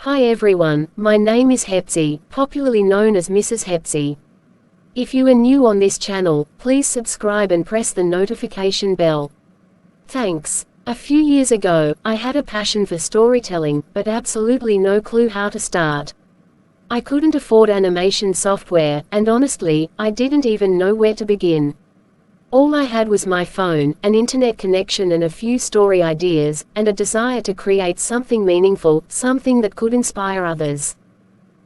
Hi everyone, my name is Hepsi, popularly known as Mrs. Hepsi. If you are new on this channel, please subscribe and press the notification bell. Thanks. A few years ago, I had a passion for storytelling, but absolutely no clue how to start. I couldn't afford animation software, and honestly, I didn't even know where to begin. All I had was my phone, an internet connection and a few story ideas, and a desire to create something meaningful, something that could inspire others.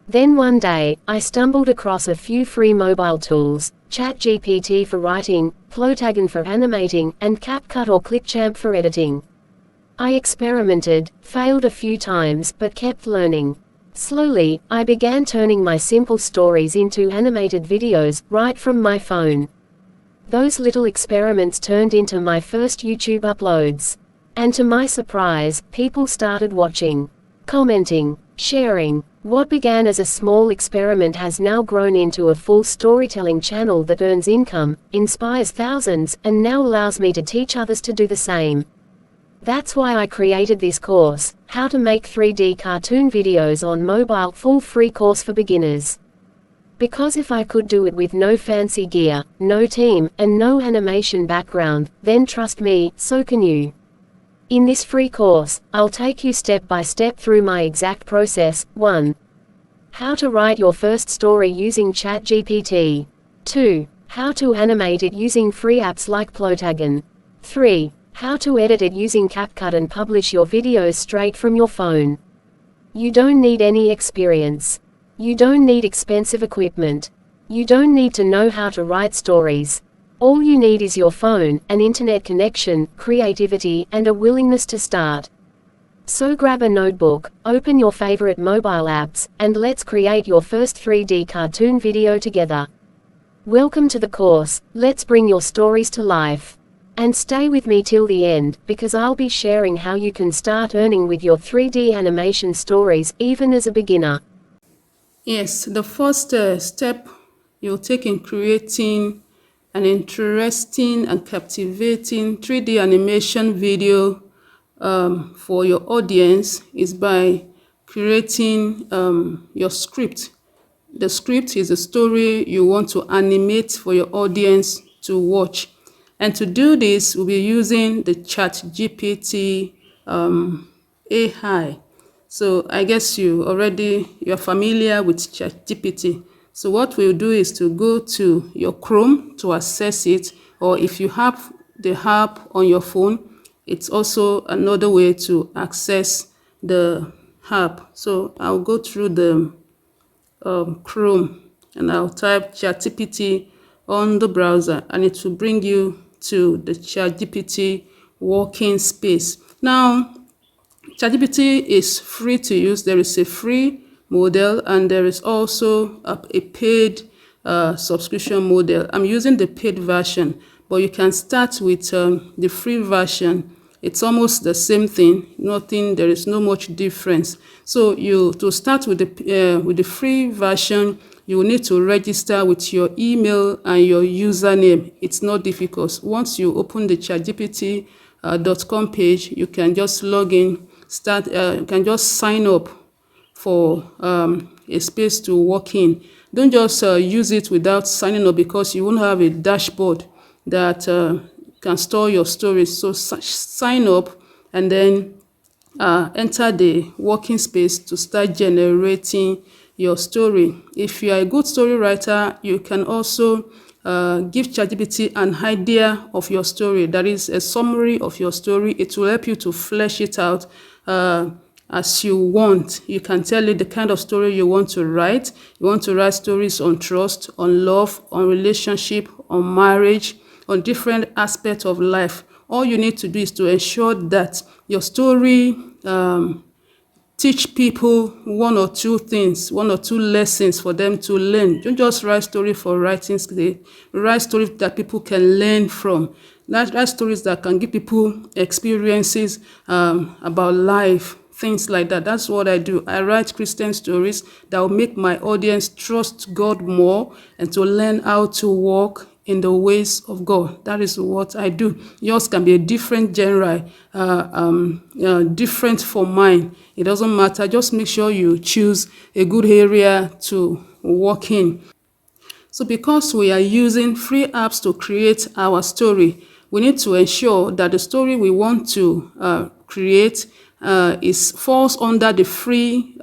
Then one day, I stumbled across a few free mobile tools, ChatGPT for writing, Plotagon for animating, and Capcut or Clipchamp for editing. I experimented, failed a few times, but kept learning. Slowly, I began turning my simple stories into animated videos, right from my phone. Those little experiments turned into my first YouTube uploads. And to my surprise, people started watching, commenting, sharing. What began as a small experiment has now grown into a full storytelling channel that earns income, inspires thousands, and now allows me to teach others to do the same. That's why I created this course, How to Make 3D Cartoon Videos on Mobile, full free course for beginners. Because if I could do it with no fancy gear, no team, and no animation background, then trust me, so can you. In this free course, I'll take you step by step through my exact process. 1. How to write your first story using ChatGPT. 2. How to animate it using free apps like Plotagon. 3. How to edit it using Capcut and publish your videos straight from your phone. You don't need any experience. You don't need expensive equipment. You don't need to know how to write stories. All you need is your phone, an internet connection, creativity, and a willingness to start. So grab a notebook, open your favorite mobile apps, and let's create your first 3D cartoon video together. Welcome to the course. Let's bring your stories to life. And stay with me till the end, because I'll be sharing how you can start earning with your 3D animation stories, even as a beginner. Yes, the first step you'll take in creating an interesting and captivating 3D animation video for your audience is by creating your script. The script is a story you want to animate for your audience to watch. And to do this, we'll be using the ChatGPT AI. So I guess you're familiar with ChatGPT. So what we'll do is to go to your Chrome to access it, or if you have the app on your phone, it's also another way to access the app. So I'll go through the Chrome and I'll type ChatGPT on the browser and it will bring you to the ChatGPT working space. Now, ChatGPT is free to use. There is a free model and there is also a paid subscription model. I'm using the paid version, but you can start with the free version. It's almost the same thing. There is no much difference. So to start with the free version, you will need to register with your email and your username. It's not difficult. Once you open the ChatGPT.com page, you can just log in. You can just sign up for a space to work in. Don't just use it without signing up, because you won't have a dashboard that can store your stories. So sign up and then enter the working space to start generating your story. If you are a good story writer, you can also give ChatGPT an idea of your story. That is a summary of your story. It will help you to flesh it out as you want. You can tell it the kind of story you want to write. You want to write stories on trust, on love, on relationship, on marriage, on different aspects of life. All you need to do is to ensure that your story teach people one or two things, one or two lessons for them to learn. Don't just write story for writing sake. Write stories that people can learn from. Write stories that can give people experiences about life, things like that. That's what I do. I write Christian stories that will make my audience trust God more and to learn how to walk in the ways of God. That is what I do. Yours can be a different genre, different from mine. It doesn't matter. Just make sure you choose a good area to work in. So because we are using free apps to create our story, we need to ensure that the story we want to create falls under the free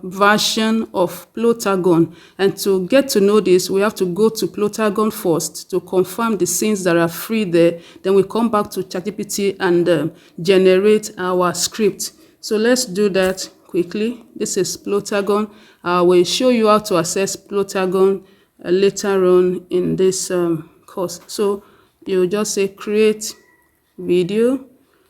version of Plotagon. And to get to know this, we have to go to Plotagon first to confirm the scenes that are free there. Then we come back to ChatGPT and generate our script. So let's do that quickly. This is Plotagon. I will show you how to access Plotagon later on in this course. So you just say create video,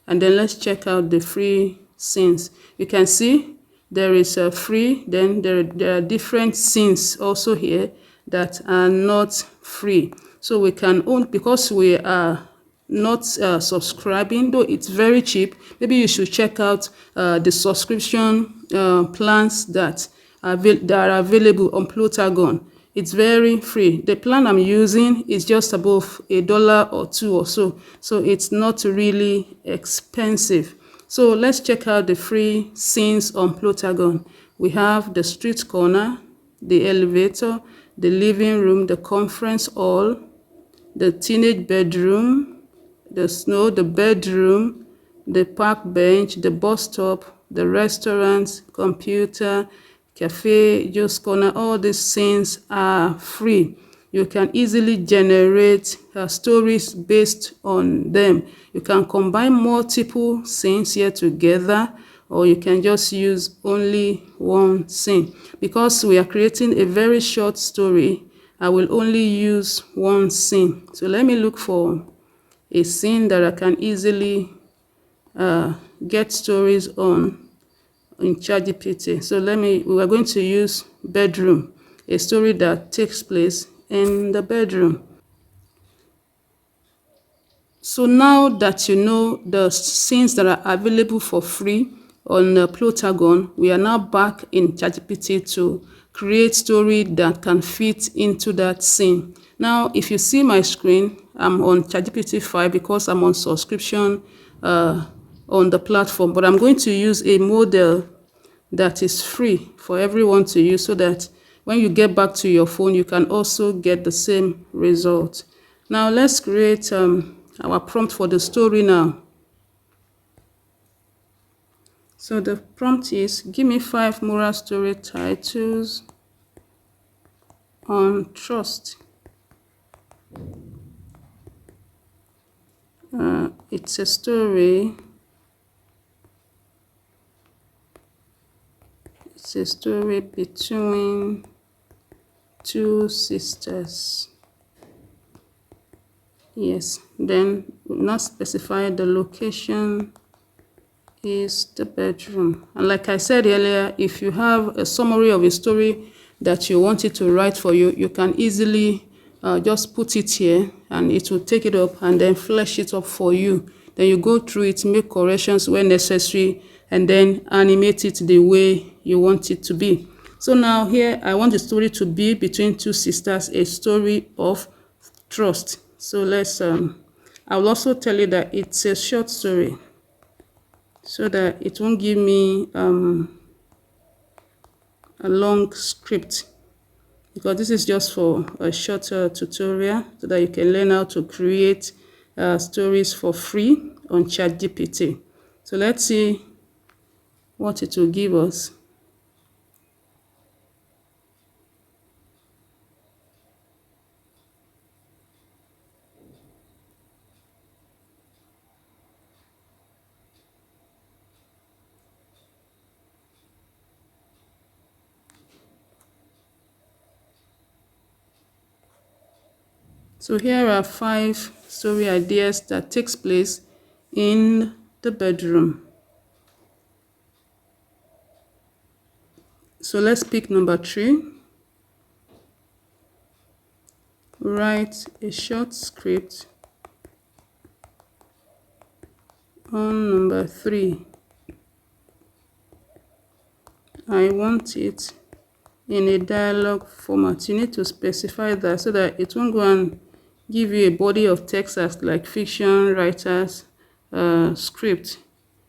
and then let's check out the free scenes. You can see there is a free, then there are different scenes also here that are not free. So we can own, because we are not subscribing, though it's very cheap. Maybe you should check out the subscription plans that are available on Plotagon. It's very free. The plan I'm using is just above $1 or $2 or so. So it's not really expensive. So let's check out the free scenes on Plotagon. We have the street corner, the elevator, the living room, the conference hall, the teenage bedroom, the snow, the bedroom, the park bench, the bus stop, the restaurant, computer, cafe, juice corner. All these scenes are free. You can easily generate stories based on them. You can combine multiple scenes here together, or you can just use only one scene. Because we are creating a very short story, I will only use one scene. So let me look for a scene that I can easily get stories on in ChatGPT. So we are going to use bedroom, a story that takes place in the bedroom. So now that you know the scenes that are available for free on Plotagon, we are now back in ChatGPT to create story that can fit into that scene. Now, if you see my screen, I'm on ChatGPT 5 because I'm on subscription on the platform, but I'm going to use a model that is free for everyone to use, so that when you get back to your phone, you can also get the same result. Now let's create our prompt for the story now. So the prompt is, give me 5 moral story titles on trust. It's a story. It's a story between two sisters. Yes, then we'll not specify the location is the bedroom. And like I said earlier, if you have a summary of a story that you want it to write for you, you can easily just put it here and it will take it up and then flesh it up for you. Then you go through it, make corrections where necessary, and then animate it the way you want it to be. So now here, I want the story to be between two sisters, a story of trust. So I will also tell you that it's a short story, so that it won't give me a long script, because this is just for a shorter tutorial so that you can learn how to create stories for free on ChatGPT. So let's see what it will give us. So here are 5 story ideas that takes place in the bedroom. So let's pick number 3. Write a short script on number 3. I want it in a dialogue format. You need to specify that so that it won't go and give you a body of text as like fiction, writers, script.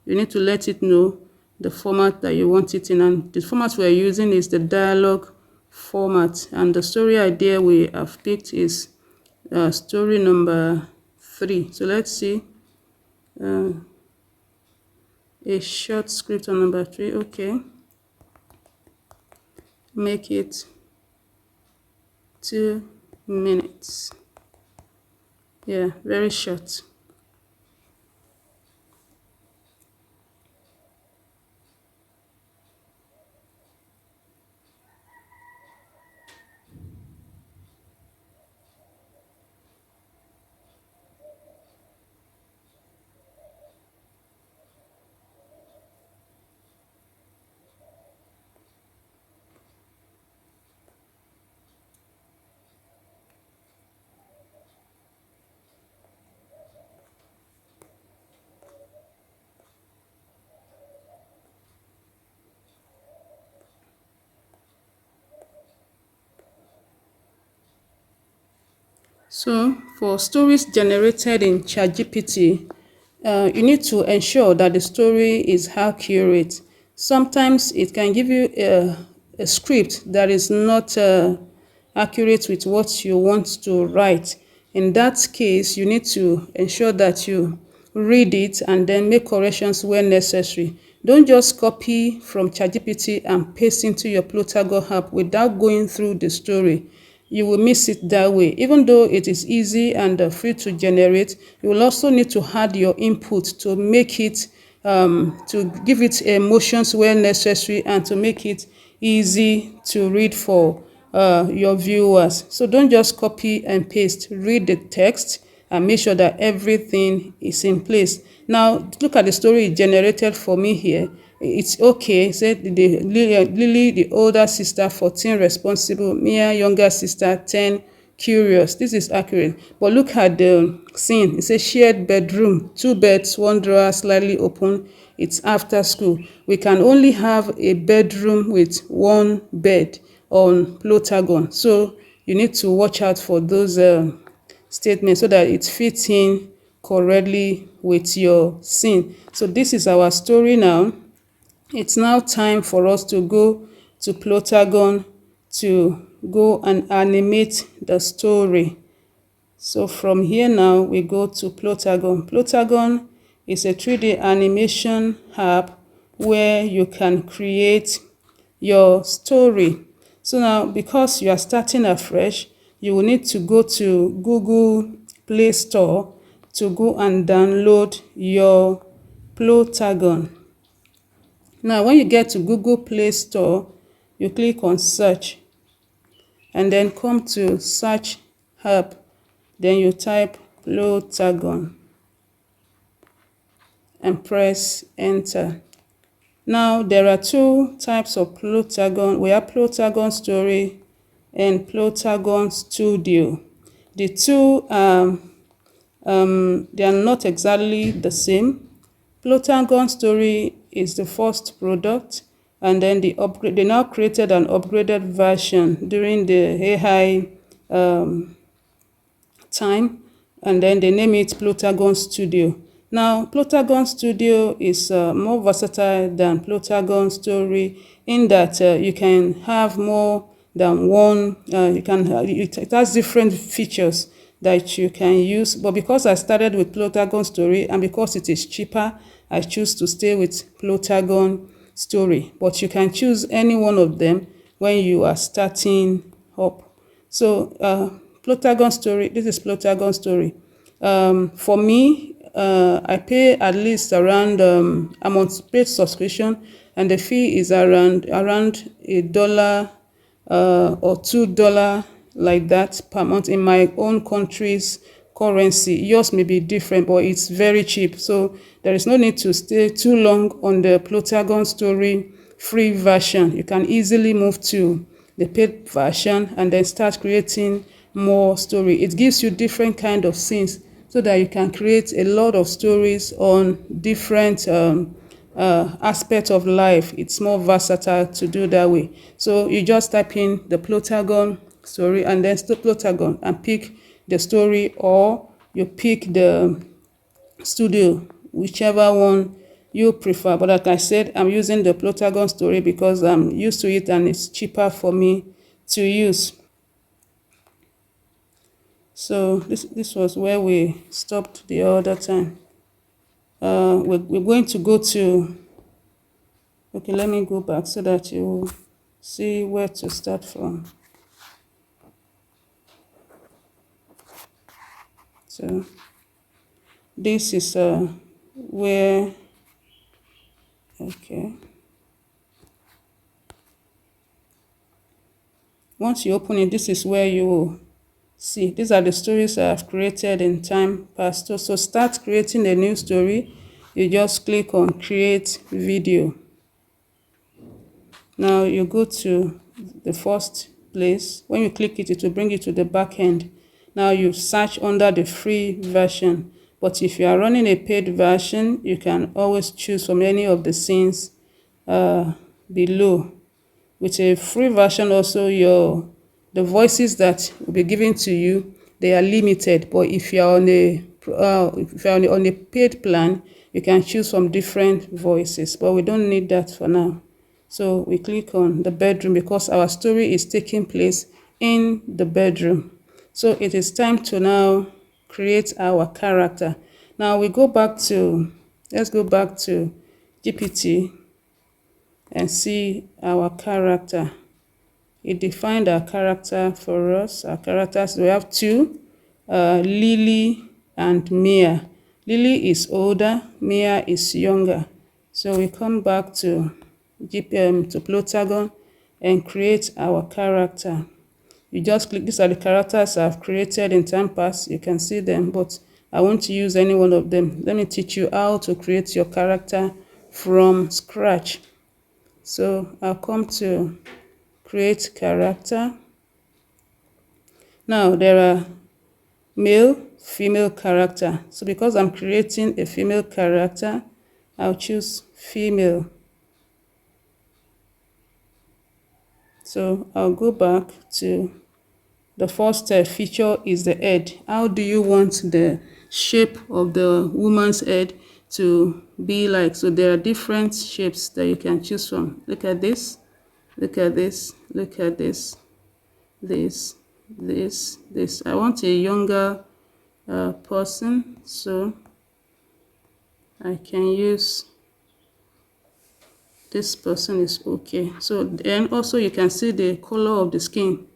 You need to let it know the format that you want it in, and the format we're using is the dialogue format, and the story idea we have picked is story number 3. So let's see, a short script on number 3. Okay, make it 2 minutes. Yeah, very short. So for stories generated in ChatGPT, you need to ensure that the story is accurate. Sometimes it can give you a script that is not accurate with what you want to write. In that case, you need to ensure that you read it and then make corrections where necessary. Don't just copy from ChatGPT and paste into your Plotagon app without going through the story. You will miss it that way. Even though it is easy and free to generate, you will also need to add your input to make it, to give it emotions where necessary and to make it easy to read for your viewers. So don't just copy and paste. Read the text and make sure that everything is in place. Now, look at the story it generated for me here. It's okay. Said Lily, the older sister, 14, responsible. Mia, younger sister, 10, curious. This is accurate. But look at the scene. It's a shared bedroom. 2 beds, 1 drawer slightly open. It's after school. We can only have a bedroom with 1 bed on Plotagon. So you need to watch out for those statements so that it fits in correctly with your scene. So this is our story now. It's now time for us to go to Plotagon to go and animate the story. So from here now, we go to Plotagon. Plotagon is a 3D animation app where you can create your story. So now, because you are starting afresh, you will need to go to Google Play Store to go and download your Plotagon. Now, when you get to Google Play Store, you click on search and then come to search app. Then you type Plotagon and press enter. Now, there are 2 types of Plotagon. We have Plotagon Story and Plotagon Studio. The two, they are not exactly the same. Plotagon Story is the first product, and then they now created an upgraded version during the AI time, and then they name it Plotagon Studio. Now, Plotagon Studio is more versatile than Plotagon Story in that you can have more than one, it has different features that you can use. But because I started with Plotagon Story and because it is cheaper, I choose to stay with Plotagon Story. But you can choose any one of them when you are starting up. So, Plotagon Story, this is Plotagon Story. For me, I pay at least around, I'm on paid subscription, and the fee is around $1 or $2 like that per month in my own country's currency. Yours may be different, but it's very cheap. So there is no need to stay too long on the Plotagon Story free version. You can easily move to the paid version and then start creating more story. It gives you different kind of scenes so that you can create a lot of stories on different aspects of life. It's more versatile to do that way. So you just type in the Plotagon Story and then Plotagon and pick the story, or you pick the studio, whichever one you prefer. But like I said, I'm using the Plotagon story because I'm used to it and it's cheaper for me to use. So this was where we stopped the other time. We're going to go to, okay, let me go back so that you see where to start from. So this is where, okay. Once you open it, this is where you will see. These are the stories I've created in time past. So start creating a new story. You just click on create video. Now you go to the first place. When you click it, it will bring you to the back end. Now you search under the free version. But if you are running a paid version, you can always choose from any of the scenes below. With a free version also, the voices that will be given to you, they are limited. But if you're on a paid plan, you can choose from different voices. But we don't need that for now. So we click on the bedroom because our story is taking place in the bedroom. So it is time to now create our character. Now let's go back to GPT and see our character. It defined our character for us. Our characters, we have two, Lily and Mia. Lily is older, Mia is younger. So we come back to Plotagon and create our character. You just click, these are the characters I've created in time past. You can see them, but I want to use any one of them. Let me teach you how to create your character from scratch. So I'll come to create character. Now there are male, female character. So because I'm creating a female character, I'll choose female. So I'll go back to the first feature is the head. How do you want the shape of the woman's head to be like? So there are different shapes that you can choose from. Look at this, look at this, look at this, this, this. I want a younger person, so I can use this person is okay. So then also you can see the color of the skin.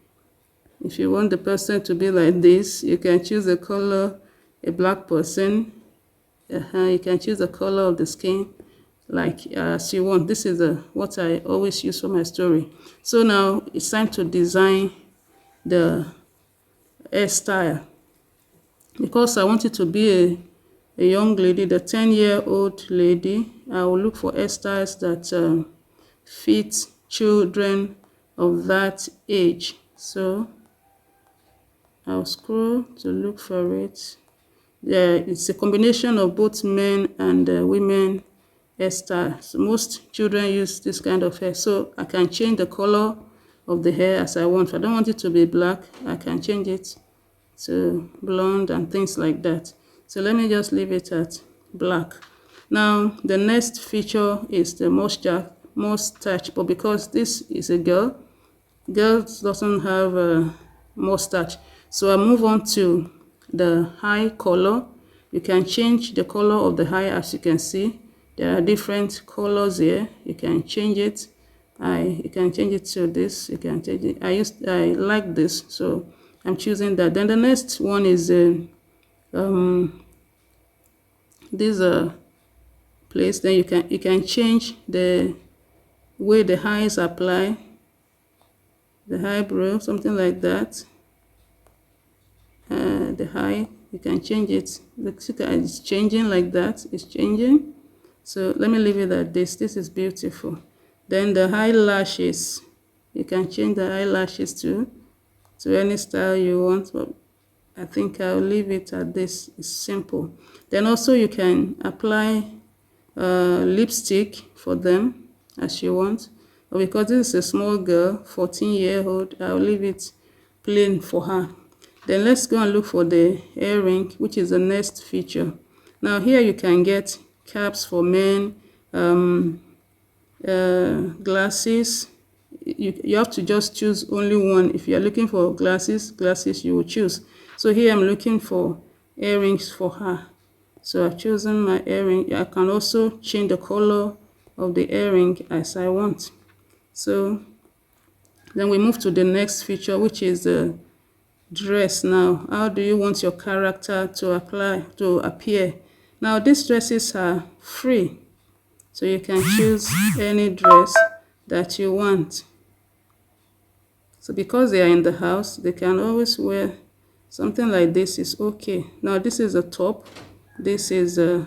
If you want the person to be like this, you can choose the color, a black person. You can choose the color of the skin like as you want. This is what I always use for my story. So now it's time to design the hairstyle. Because I want it to be a young lady, the 10-year-old lady, I will look for hairstyles that fit children of that age. So I'll scroll to look for it. Yeah, it's a combination of both men and women hairstyle. So most children use this kind of hair. So I can change the color of the hair as I want. If I don't want it to be black, I can change it to blonde and things like that. So let me just leave it at black. Now the next feature is the mustache, but because this is a girl, girls doesn't have a mustache. So I move on to the eye color. You can change the color of the eye. As you can see, there are different colors here. You can change it. You can change it to this. You can change it. I like this, so I'm choosing that. Then the next one is this place. Then you can change the way the eyes apply, the eyebrow, something like that. The eye, you can change it. Look, it's changing like that. It's changing. So let me leave it at this. This is beautiful. Then the eyelashes, you can change the eyelashes to any style you want, but I think I'll leave it at this. It's simple. Then also you can apply lipstick for them as you want. But because this is a small girl, 14-year-old, I'll leave it plain for her. Then let's go and look for the earring, which is the next feature. Now here you can get caps for men, glasses. You have to just choose only one. If you are looking for glasses you will choose. So here I'm looking for earrings for her. So I've chosen my earring. I can also change the color of the earring as I want. So then we move to the next feature, which is the dress. Now, how do you want your character to appear? Now, these dresses are free, so you can choose any dress that you want. So because they are in the house, they can always wear something like this is okay. Now, this is a top. This is the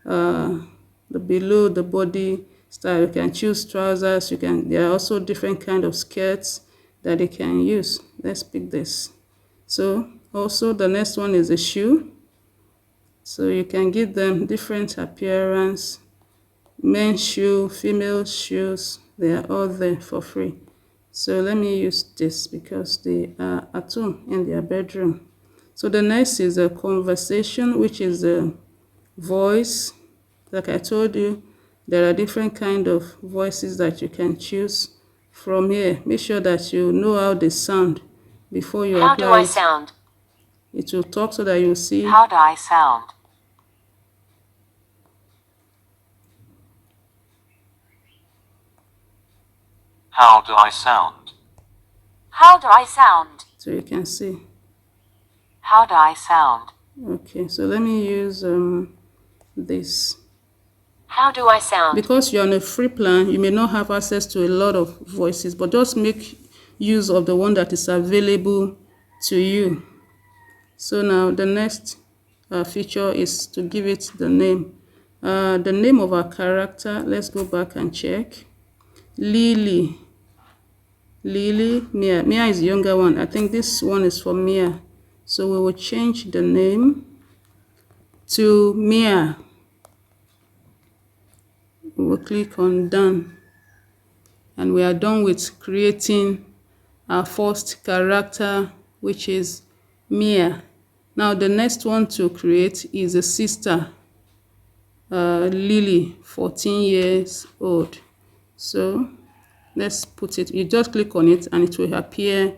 below the body style. You can choose trousers. There are also different kind of skirts that they can use. Let's pick this. So also the next one is a shoe. So you can give them different appearance. Men's shoe, female shoes, they are all there for free. So let me use this because they are at home in their bedroom. So the next is a conversation, which is a voice. Like I told you, there are different kind of voices that you can choose from here. Make sure that you know how they sound before you apply it. How do I sound? It will talk so that you see. How do I sound? How do I sound? How do I sound? So you can see. How do I sound? Okay, so let me use this. How do I sound? Because you're on a free plan, you may not have access to a lot of voices, but just make use of the one that is available to you. So now the next feature is to give it the name. The name of our character, let's go back and check. Lily, Mia. Mia is the younger one. I think this one is for Mia. So we will change the name to Mia. We will click on done. And we are done with creating our first character, which is Mia. Now the next one to create is a sister, Lily, 14 years old. So let's put it, you just click on it and it will appear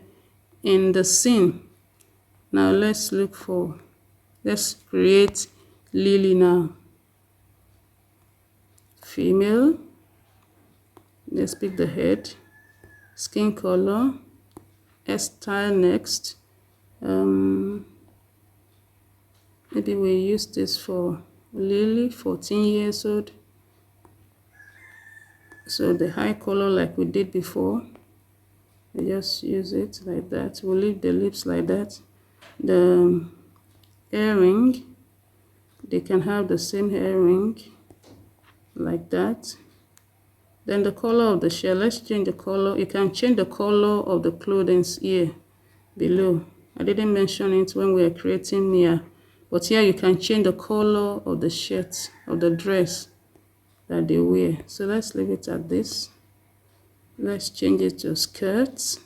in the scene. Now let's create Lily now. Female. Let's pick the head. Skin color. Hairstyle next. Maybe we use this for Lily, 14 years old. So the eye color like we did before. We just use it like that. We'll leave the lips like that. The earring, they can have the same earring like that. Then the color of the shell, let's change the color. You can change the color of the clothing here below. I didn't mention it when we were creating Mia, but here you can change the color of the shirt, of the dress that they wear. So let's leave it at this. Let's change it to skirts.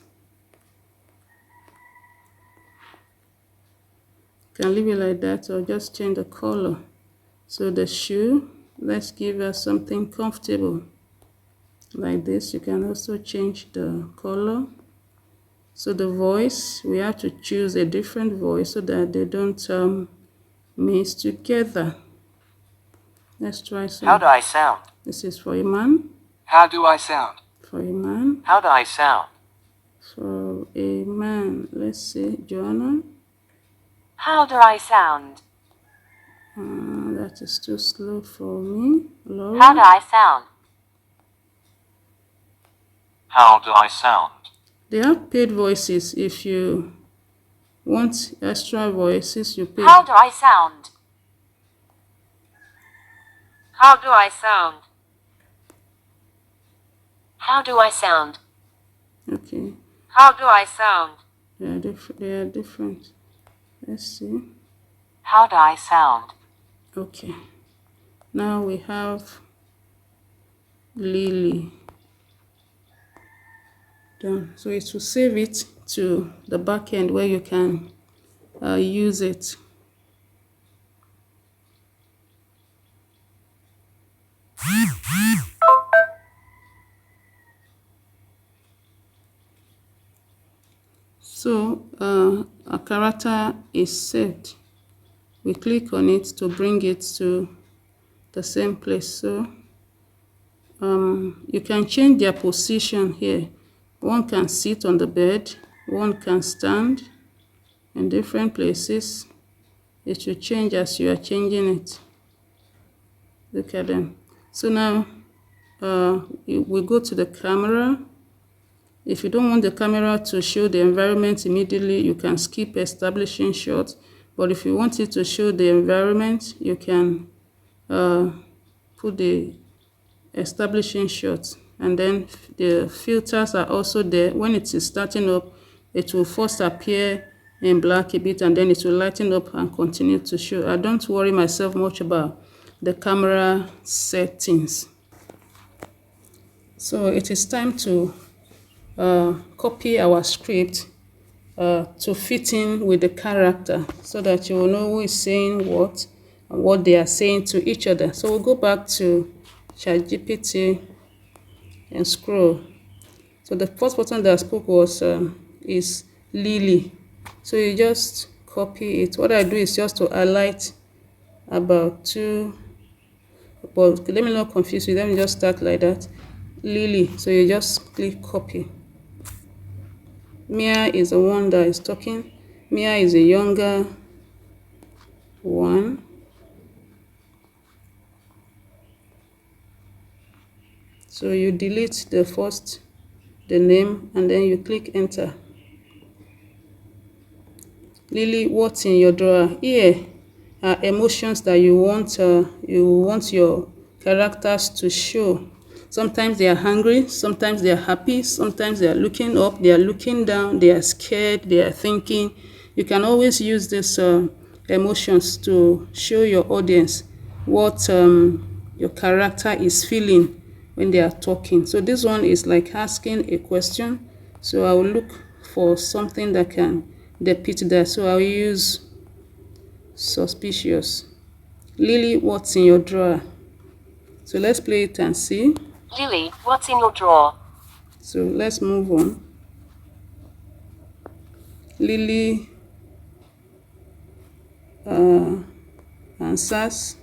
You can leave it like that or just change the color. So the shoe, let's give her something comfortable like this. You can also change the color. So the voice, we have to choose a different voice so that they don't mix together. Let's try some. How do I sound? This is for a man. How do I sound? For a man. How do I sound? For a man. Let's see, Joanna. How do I sound? That is too slow for me. Laura. How do I sound? How do I sound? They have paid voices. If you want extra voices, you pay. How do I sound? How do I sound? How do I sound? Okay. How do I sound? They are different. Let's see. How do I sound? Okay. Now we have Lily. Done. So it will save it to the back end where you can use it. So our character is saved. We click on it to bring it to the same place. So you can change their position here. One can sit on the bed, one can stand in different places. It will change as you are changing it. Look at them. So now we go to the camera. If you don't want the camera to show the environment immediately, you can skip establishing shot. But if you want it to show the environment, you can put the establishing shot. And then the filters are also there. When it is starting up, it will first appear in black a bit, and then it will lighten up and continue to show. I don't worry myself much about the camera settings. So it is time to copy our script to fit in with the character so that you will know who is saying what and what they are saying to each other. So we'll go back to ChatGPT and scroll. So the first person that spoke was is Lily. So you just copy it. What I do is just to highlight about two, but let me not confuse you. Let me just start like that. Lily. So you just click copy. Mia is the one that is talking. Mia is a younger one. So you delete the name, and then you click enter. Lily, what's in your drawer? Here are emotions that you want your characters to show. Sometimes they are hungry, sometimes they are happy, sometimes they are looking up, they are looking down, they are scared, they are thinking. You can always use these emotions to show your audience what your character is feeling when they are talking. So this one is like asking a question. So I will look for something that can depict that. So I'll use suspicious. Lily, what's in your drawer? So let's play it and see. Lily, what's in your drawer? So let's move on. Lily answers.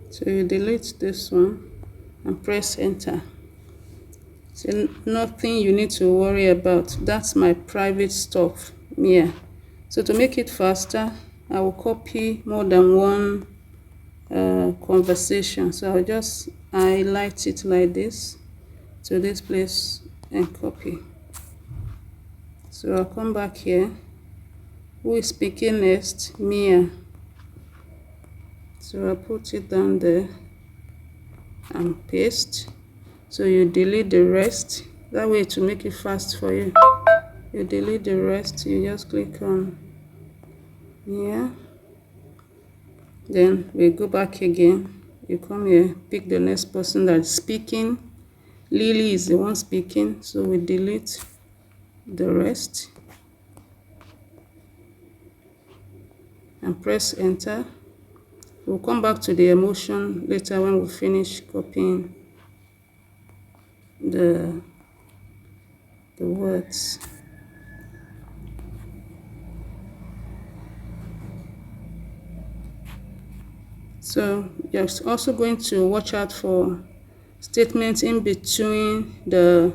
So you delete this one and press enter. So nothing you need to worry about. That's my private stuff. Yeah. So to make it faster, I will copy more than one conversation. So I'll just highlight it like this to this place and copy. So I'll come back here. Who is speaking next? Mia. So I'll put it down there and paste. So you delete the rest. That way to make it fast for you. You delete the rest. You just click on here. Then we go back again. You come here, pick the next person that's speaking. Lily is the one speaking, so we delete the rest and press enter. We'll come back to the emotion later when we finish copying the words. So you're also going to watch out for statements in between the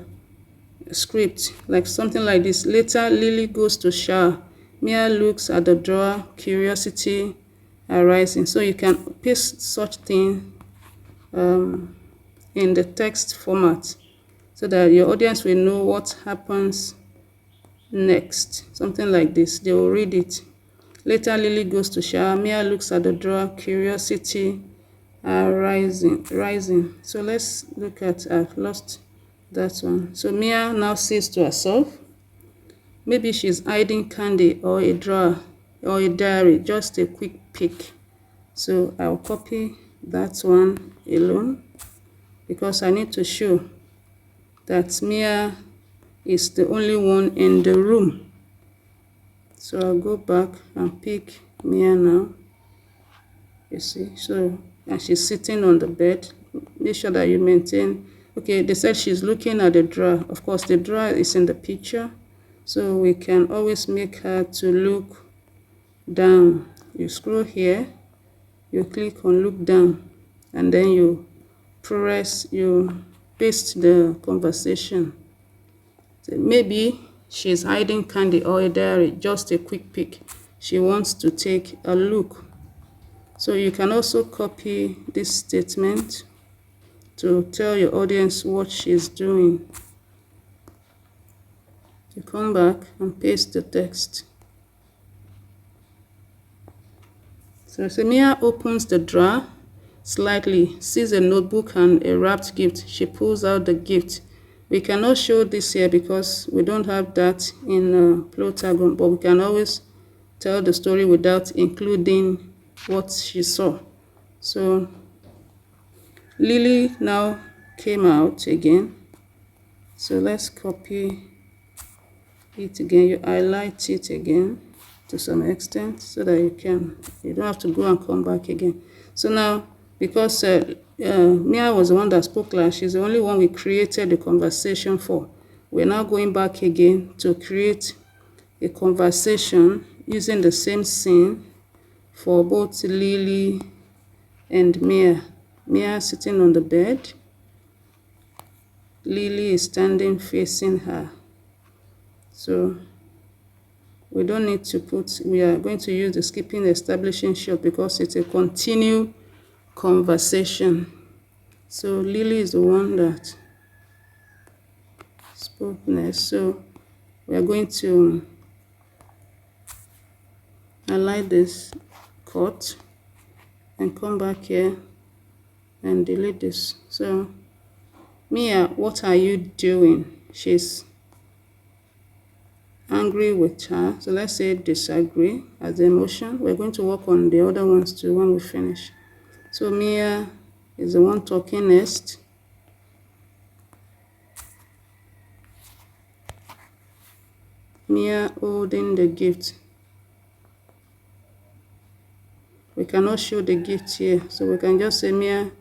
script, like something like this. Later, Lily goes to shower. Mia looks at the drawer, curiosity arising. So you can paste such thing in the text format so that your audience will know what happens next. Something like this. They will read it. Later, Lily goes to shower. Mia looks at the drawer, curiosity rising. So let's look at, I've lost that one. So Mia now says to herself, maybe she's hiding candy or a drawer. or a diary, just a quick pick. So I'll copy that one alone because I need to show that Mia is the only one in the room. So I'll go back and pick Mia now. You see, so, and she's sitting on the bed. Make sure that you maintain. Okay, they said she's looking at the drawer. Of course, the drawer is in the picture, so we can always make her to look down. You scroll here, you click on look down, and then you paste the conversation. So maybe she's hiding candy or a diary, just a quick pick. She wants to take a look. So you can also copy this statement to tell your audience what she's doing. You come back and paste the text. So Semia opens the drawer slightly, sees a notebook and a wrapped gift. She pulls out the gift. We cannot show this here because we don't have that in Plotagon, but we can always tell the story without including what she saw. So Lily now came out again. So let's copy it again. You highlight it again to some extent so that you don't have to go and come back again. So now, because Mia was the one that spoke last, she's the only one we created the conversation for. We're now going back again to create a conversation using the same scene for both Lily and Mia. Mia sitting on the bed. Lily is standing facing her. So we don't need to we are going to use the skipping establishing shot because it's a continued conversation. So Lily is the one that spoke next. So we are going to highlight this cut and come back here and delete this. So Mia, what are you doing? She's angry with her. So let's say disagree as the emotion. We're going to work on the other ones too when we finish. So Mia is the one talking next. Mia holding the gift. We cannot show the gift here, so we can just say Mia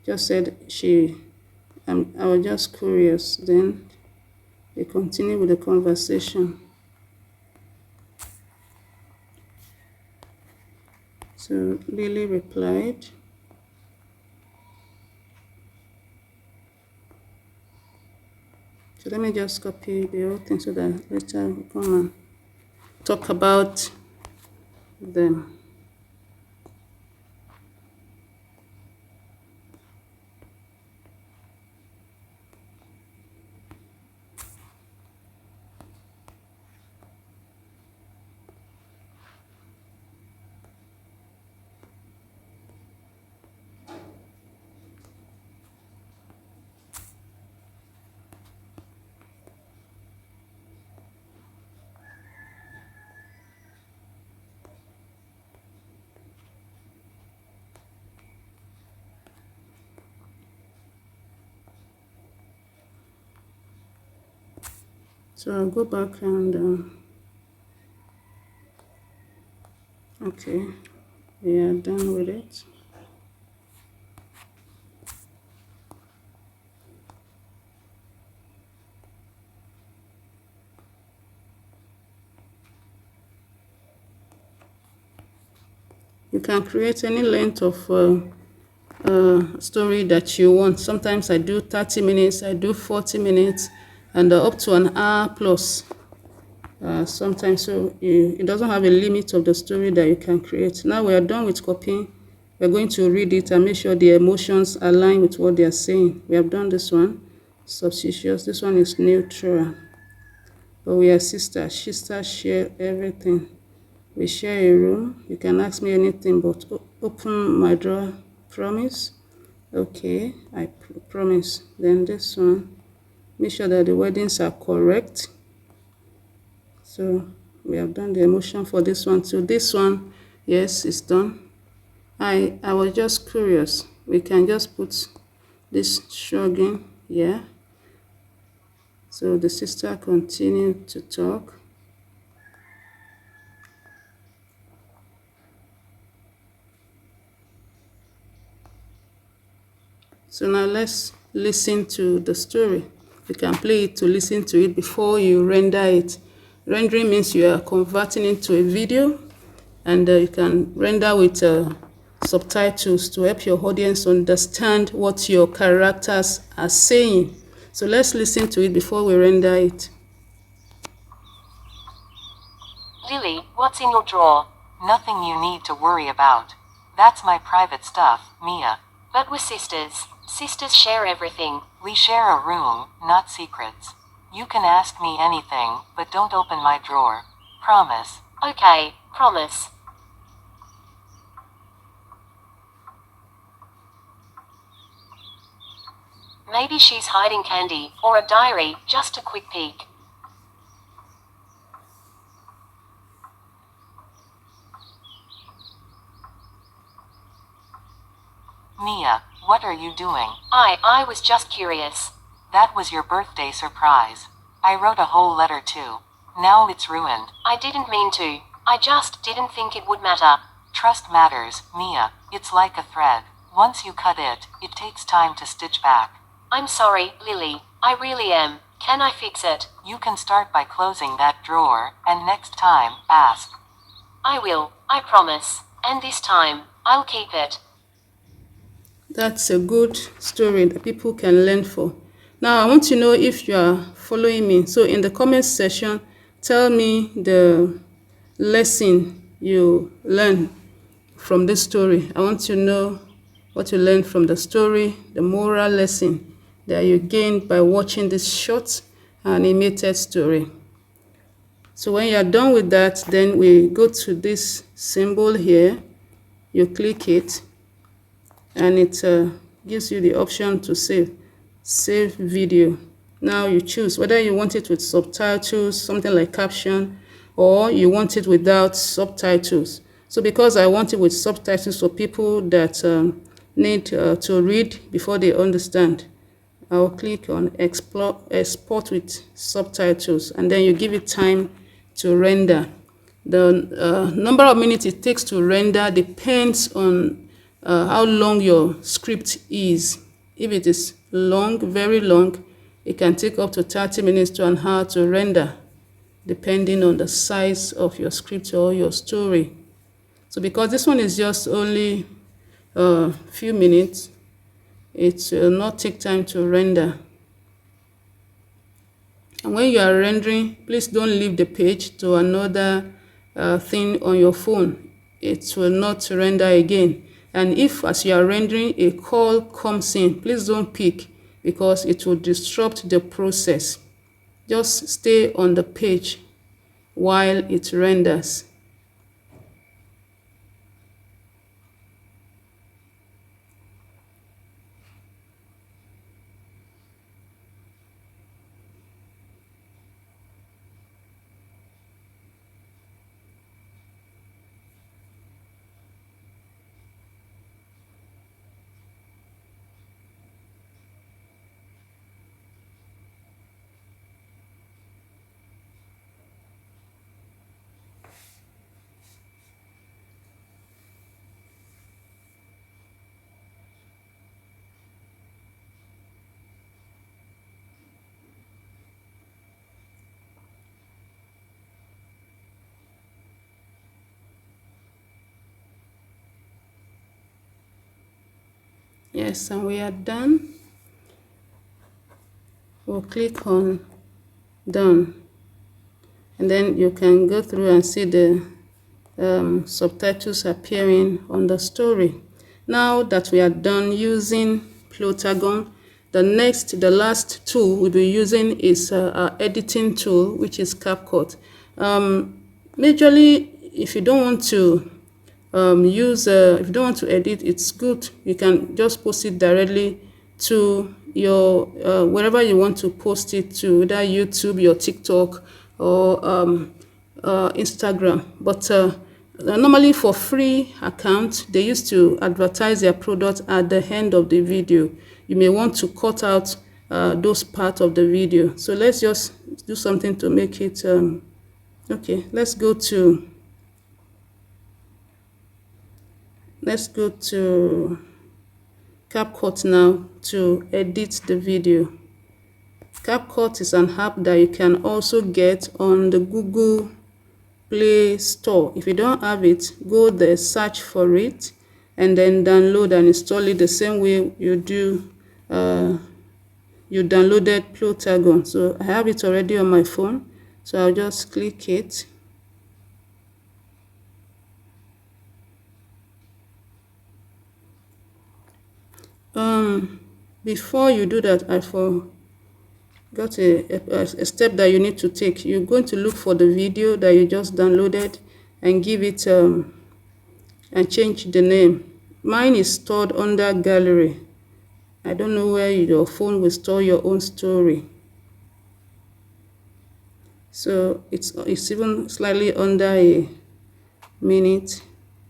just said I was just curious. Then we continue with the conversation. So Lily replied. So let me just copy the whole thing so that later we come and talk about them. So I'll go back and okay, we are done with it. You can create any length of story that you want. Sometimes I do 30 minutes, I do 40 minutes, and up to an hour plus. Sometimes, so it doesn't have a limit of the story that you can create. Now we are done with copying. We're going to read it and make sure the emotions align with what they are saying. We have done this one, substitutious. This one is neutral. But we are sisters. Sisters share everything. We share a room. You can ask me anything, but open my drawer. Promise? Okay, I promise. Then this one, make sure that the wordings are correct. So we have done the emotion for this one. So this one, yes, it's done. I was just curious. We can just put this shrugging here. So the sister continued to talk. So now let's listen to the story. You can play it to listen to it before you render it. Rendering means you are converting it to a video, and you can render with subtitles to help your audience understand what your characters are saying. So let's listen to it before we render it. Lily, what's in your drawer? Nothing you need to worry about. That's my private stuff, Mia. But we're sisters. Sisters share everything. We share a room, not secrets. You can ask me anything, but don't open my drawer. Promise. Okay, promise. Maybe she's hiding candy, or a diary, just a quick peek. Mia, what are you doing? I was just curious. That was your birthday surprise. I wrote a whole letter too. Now it's ruined. I didn't mean to. I just didn't think it would matter. Trust matters, Mia. It's like a thread. Once you cut it, it takes time to stitch back. I'm sorry, Lily. I really am. Can I fix it? You can start by closing that drawer, and next time, ask. I will, I promise. And this time, I'll keep it. That's a good story that people can learn for. Now, I want to know if you are following me. So in the comment section, tell me the lesson you learned from this story. I want to know what you learned from the story, the moral lesson that you gained by watching this short animated story. So when you are done with that, then we go to this symbol here. You click it, and it gives you the option to save video. Now you choose whether you want it with subtitles, something like caption, or you want it without subtitles. So because I want it with subtitles for people that need to read before they understand, I'll click on export with subtitles, and then you give it time to render. The number of minutes it takes to render depends on how long your script is. If it is long, very long, it can take up to 30 minutes to an hour to render, depending on the size of your script or your story. So because this one is just only a few minutes, it will not take time to render. And when you are rendering, please don't leave the page to another thing on your phone. It will not render again. And if as you are rendering a call comes in, please don't pick, because it will disrupt the process. Just stay on the page while it renders. Yes, and we are done. We'll click on done, and then you can go through and see the subtitles appearing on the story. Now that we are done using Plotagon, the last tool we'll be using is our editing tool, which is Capcut. Majorly, if you don't want to if you don't want to edit, it's good. You can just post it directly to your wherever you want to post it to, either YouTube, your TikTok, or Instagram. But normally for free accounts, they used to advertise their product at the end of the video. You may want to cut out those parts of the video. So let's just do something to make it okay. Let's go to Capcut now to edit the video. Capcut is an app that you can also get on the Google Play Store. If you don't have it, go there, search for it, and then download and install it the same way you do you downloaded Plotagon. So I have it already on my phone, so I'll just click it. Before you do that, I forgot a step that you need to take. You're going to look for the video that you just downloaded and give it and change the name. Mine is stored under gallery. I don't know where your phone will store your own story. So it's even slightly under a minute.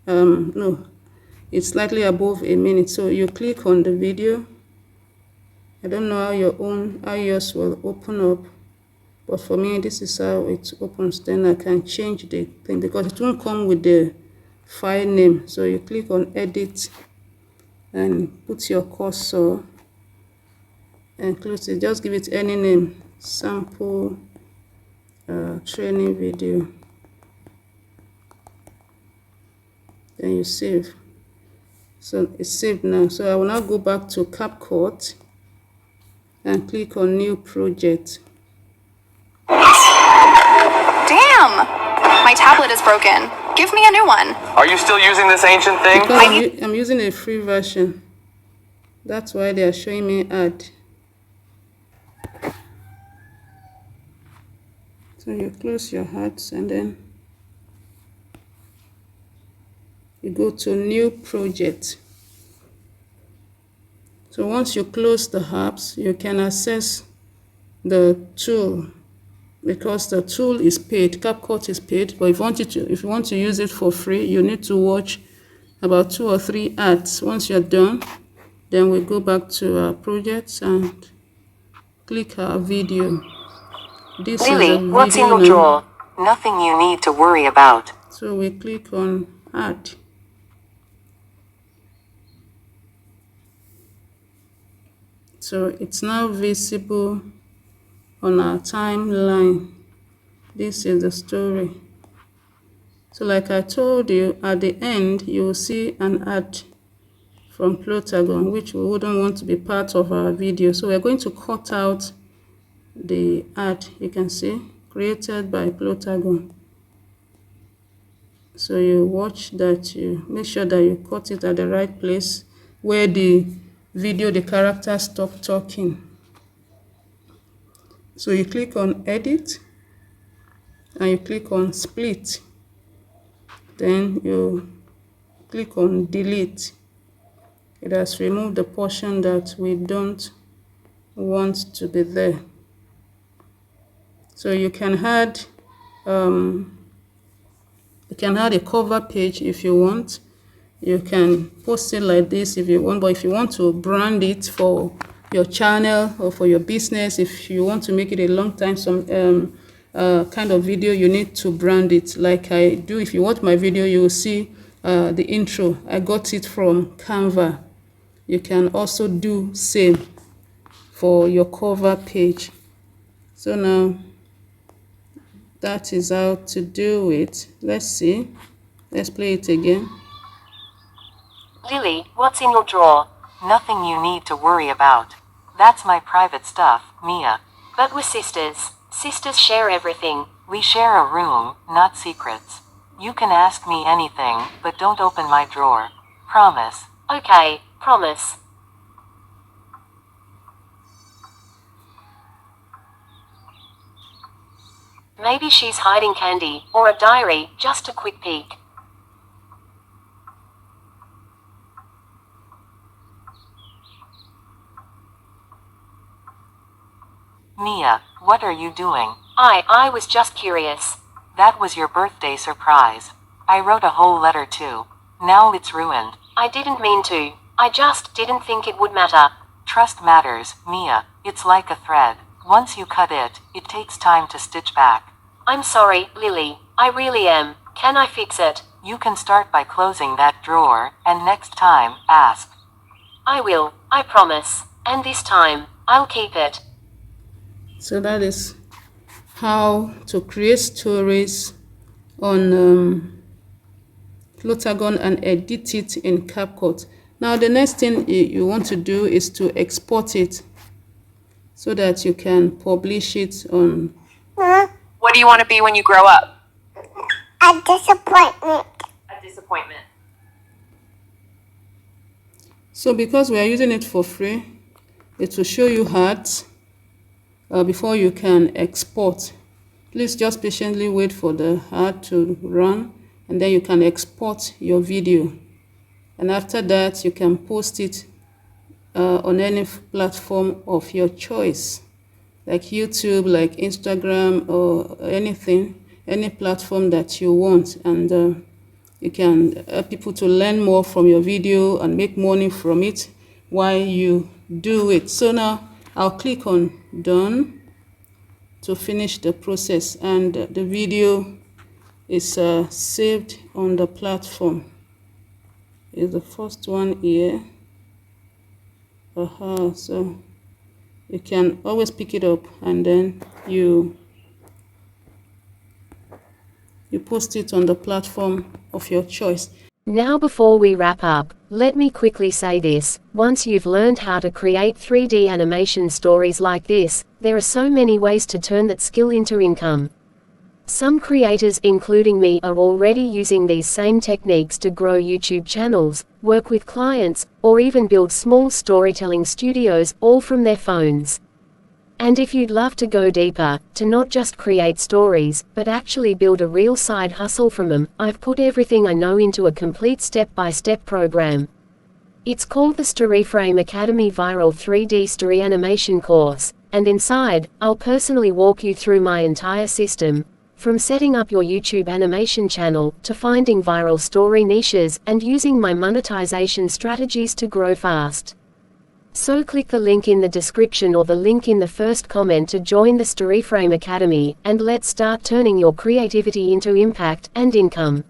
No, it's slightly above a minute. So you click on the video. I don't know how yours will open up, but for me this is how it opens. Then I can change the thing because it won't come with the file name. So you click on edit and put your cursor and close it. Just give it any name, sample training video, then you save. So it's saved now. So I will now go back to Capcut and click on new project. Damn! My tablet is broken. Give me a new one. Are you still using this ancient thing? Because I'm using a free version. That's why they are showing me ad. So you close your ads and then you go to new project. So once you close the apps, you can access the tool because the tool is paid. Capcut is paid, but if you want to use it for free, you need to watch about 2 or 3 ads. Once you're done, then we go back to our projects and click our video. This Lily, is a what's in video your now. drawer? Nothing you need to worry about. So we click on add. So it's now visible on our timeline. This is the story. So like I told you, at the end you will see an ad from Plotagon, which we wouldn't want to be part of our video. So we're going to cut out the ad. You can see created by Plotagon. So you watch that, you make sure that you cut it at the right place where the video, the character stop talking. So you click on edit and you click on split. Then you click on delete. It has removed the portion that we don't want to be there. So you can add a cover page if you want. You can post it like this if you want, but if you want to brand it for your channel or for your business, if you want to make it a long time kind of video, you need to brand it like I do. If you watch my video, you will see the intro. I got it from Canva. You can also do same for your cover page. So now that is how to do it. Let's see. Let's play it again. Lily, what's in your drawer? Nothing you need to worry about. That's my private stuff, Mia. But we're sisters. Sisters share everything. We share a room, not secrets. You can ask me anything, but don't open my drawer. Promise. Okay, promise. Maybe she's hiding candy, or a diary, just a quick peek. Mia, what are you doing? I was just curious. That was your birthday surprise. I wrote a whole letter too. Now it's ruined. I didn't mean to. I just didn't think it would matter. Trust matters, Mia. It's like a thread. Once you cut it, it takes time to stitch back. I'm sorry, Lily. I really am. Can I fix it? You can start by closing that drawer, and next time, ask. I will. I promise. And this time, I'll keep it. So that is how to create stories on Plotagon and edit it in Capcut. Now the next thing you want to do is to export it so that you can publish it on. What do you want to be when you grow up? A disappointment. A disappointment. So because we are using it for free, it will show you ads before you can export. Please just patiently wait for the ad to run, and then you can export your video. And after that, you can post it on any platform of your choice, like YouTube, like Instagram, or anything, any platform that you want. And you can help people to learn more from your video and make money from it while you do it. So now I'll click on done to finish the process, and the video is saved on the platform. Is the first one here. So you can always pick it up and then you post it on the platform of your choice. Now before we wrap up, let me quickly say this. Once you've learned how to create 3D animation stories like this, there are so many ways to turn that skill into income. Some creators, including me, are already using these same techniques to grow YouTube channels, work with clients, or even build small storytelling studios, all from their phones. And if you'd love to go deeper, to not just create stories, but actually build a real side hustle from them, I've put everything I know into a complete step-by-step program. It's called the Scriptwriting Academy Viral 3D Story Animation course, and inside, I'll personally walk you through my entire system, from setting up your YouTube animation channel, to finding viral story niches, and using my monetization strategies to grow fast. So click the link in the description or the link in the first comment to join the Scriptwriting Academy, and let's start turning your creativity into impact and income.